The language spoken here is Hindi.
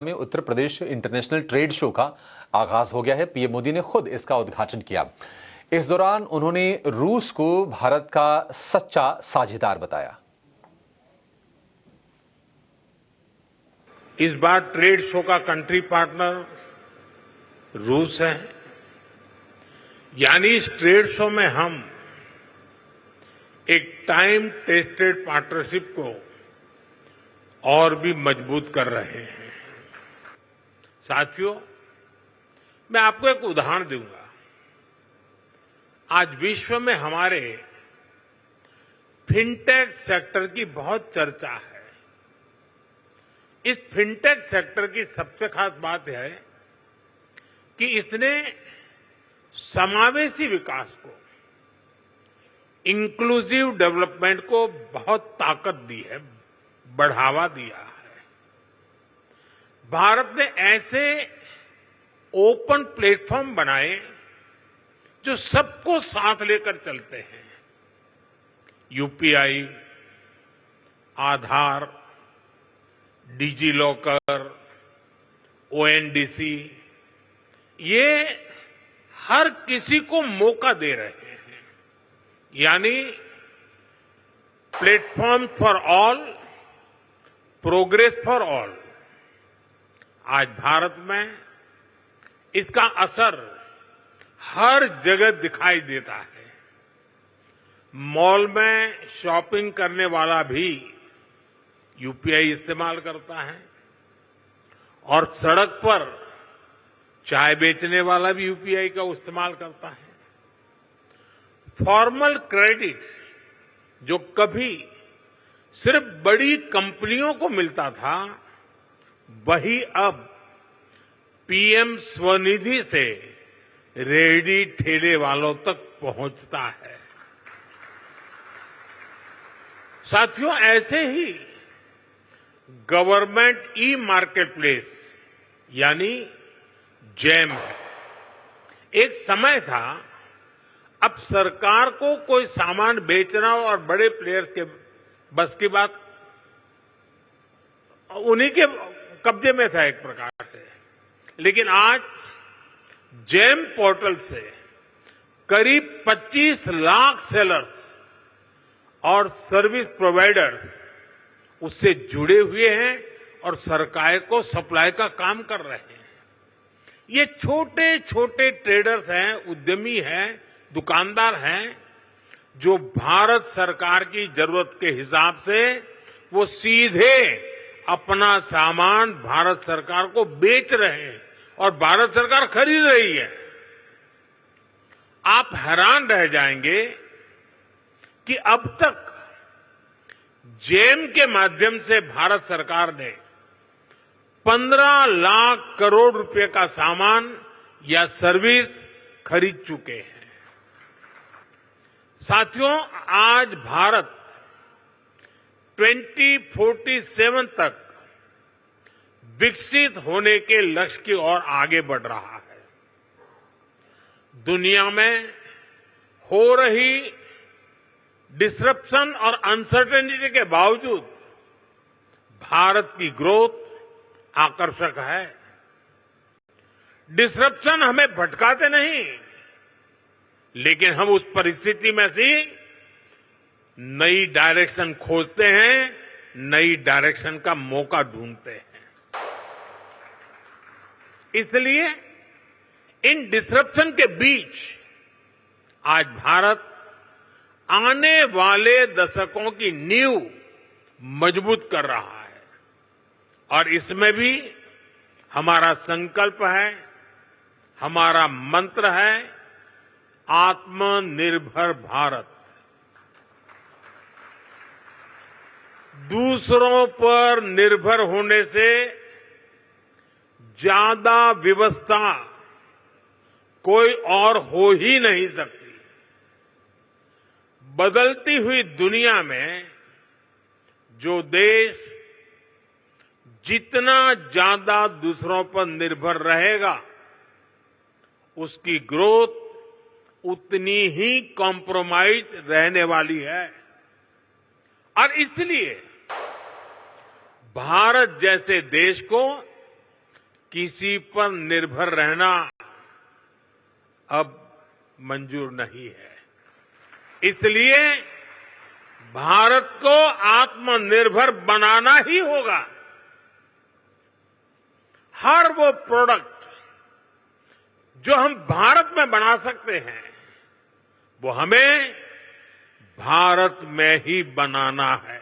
में Uttar Pradesh international trade show का आगाज हो गया है। पीएम मोदी ने खुद इसका उद्घाटन किया। इस दौरान उन्होंने रूस को भारत का सच्चा साझेदार बताया। इस बार ट्रेड शो का कंट्री पार्टनर रूस है, यानी इस ट्रेड शो में हम एक टाइम टेस्टेड पार्टनरशिप को और भी मजबूत कर रहे हैं। साथियों, मैं आपको एक उदाहरण दूंगा। आज विश्व में हमारे फिनटेक सेक्टर की बहुत चर्चा है। इस फिनटेक सेक्टर की सबसे खास बात है कि इसने समावेशी विकास को, इंक्लूसिव डेवलपमेंट को बहुत ताकत दी है, बढ़ावा दिया है। भारत ने ऐसे ओपन प्लेटफॉर्म बनाए जो सबको साथ लेकर चलते हैं। यूपीआई, आधार, डिजी लॉकर, ओएनडीसी, ये हर किसी को मौका दे रहे हैं। यानी platform for all, progress for all. आज भारत में इसका असर हर जगह दिखाई देता है। मॉल में शॉपिंग करने वाला भी यूपीआई इस्तेमाल करता है और सड़क पर चाय बेचने वाला भी यूपीआई का इस्तेमाल करता है। फॉर्मल क्रेडिट जो कभी सिर्फ बड़ी कंपनियों को मिलता था, वही अब पीएम स्वनिधि से रेहड़ी ठेले वालों तक पहुंचता है। साथियों, ऐसे ही गवर्नमेंट ई मार्केटप्लेस यानी जैम है। एक समय था, अब सरकार को कोई सामान बेचना और बड़े प्लेयर्स के बस की बात, उन्हीं के कब्जे में था एक प्रकार से। लेकिन आज जैम पोर्टल से करीब 25 लाख सेलर्स और सर्विस प्रोवाइडर्स उससे जुड़े हुए हैं और सरकार को सप्लाई का काम कर रहे हैं। ये छोटे छोटे ट्रेडर्स हैं, उद्यमी हैं, दुकानदार हैं, जो भारत सरकार की जरूरत के हिसाब से वो सीधे अपना सामान भारत सरकार को बेच रहे हैं और भारत सरकार खरीद रही है। आप हैरान रह जाएंगे कि अब तक जेम के माध्यम से भारत सरकार ने 15 लाख करोड़ रुपए का सामान या सर्विस खरीद चुके हैं। साथियों, आज भारत 2047 तक विकसित होने के लक्ष्य की ओर आगे बढ़ रहा है। दुनिया में हो रही डिसरप्शन और अनसर्टेनिटी के बावजूद भारत की ग्रोथ आकर्षक है। डिसरप्शन हमें भटकाते नहीं, लेकिन हम उस परिस्थिति में से नई डायरेक्शन खोजते हैं, नई डायरेक्शन का मौका ढूंढते हैं। इसलिए इन डिसरप्शन के बीच आज भारत आने वाले दशकों की नींव मजबूत कर रहा है और इसमें भी हमारा संकल्प है, हमारा मंत्र है, आत्मनिर्भर भारत। दूसरों पर निर्भर होने से ज्यादा व्यवस्था कोई और हो ही नहीं सकती। बदलती हुई दुनिया में जो देश जितना ज्यादा दूसरों पर निर्भर रहेगा, उसकी ग्रोथ उतनी ही कॉम्प्रोमाइज रहने वाली है। और इसलिए भारत जैसे देश को किसी पर निर्भर रहना अब मंजूर नहीं है। इसलिए भारत को आत्मनिर्भर बनाना ही होगा। हर वो प्रोडक्ट जो हम भारत में बना सकते हैं, वो हमें भारत में ही बनाना है।